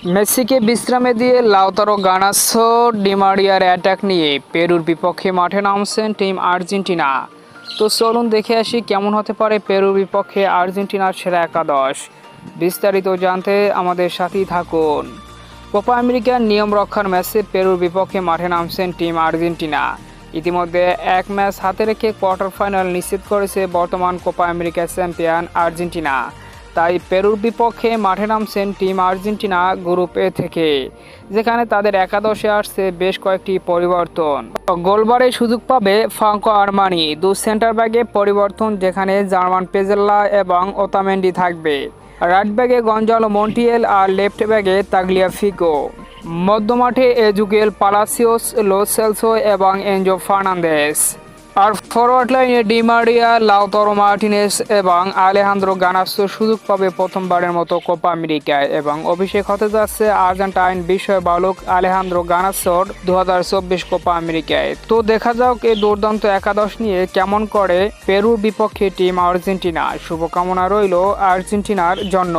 মেসিকে বিশ্রামে দিয়ে লাউতারো গানার্সো ডি মারিয়ার অ্যাটাক নিয়ে পেরুর বিপক্ষে মাঠে নামছেন টিম আর্জেন্টিনা। তো চলুন দেখে আসি কেমন হতে পারে পেরুর বিপক্ষে আর্জেন্টিনার সেরা একাদশ। বিস্তারিত জানতে আমাদের সাথেই থাকুন। কোপা আমেরিকার নিয়ম রক্ষার ম্যাচে পেরুর বিপক্ষে মাঠে নামছেন টিম আর্জেন্টিনা। ইতিমধ্যে এক ম্যাচ হাতে রেখে কোয়ার্টার ফাইনাল নিশ্চিত করেছে বর্তমান কোপা আমেরিকা চ্যাম্পিয়ন আর্জেন্টিনা। তাই পেরুর বিপক্ষে মাঠে নামছেন টিম আর্জেন্টিনা গ্রুপ এ থেকে, যেখানে তাদের একাদশে আসছে বেশ কয়েকটি পরিবর্তন। গোলবারে সুযোগ পাবে ফ্রাঙ্কো আরমানি, দু সেন্টার ব্যাগে পরিবর্তন, যেখানে জার্মান পেজেল্লা এবং ওতামেন্ডি থাকবে। রাইট ব্যাগে গঞ্জালো মন্টিয়েল আর লেফট ব্যাগে তাগলিয়াফিকো। মধ্যমাঠে এজুকেল পালাসিওস, লো সেলসো এবং এনজো ফার্নান্দেস। আর ফরওয়ার্ড লাইনে ডি মারিয়া, লাউতারো মার্টিনেস এবং আলেহান্দ্রো গানার্সো সুযোগ পাবে প্রথমবারের মতো কোপা আমেরিকায় এবং অভিষেক হতে যাচ্ছে আর্জেন্টাইন বিষয় বালক আলেহান্দ্রো গানার্সোর 2024 কোপা আমেরিকায়। তো দেখা যাক এই দুর্দান্ত একাদশ নিয়ে কেমন করে পেরুর বিপক্ষে টিম আর্জেন্টিনা। শুভকামনা রইল আর্জেন্টিনার জন্য।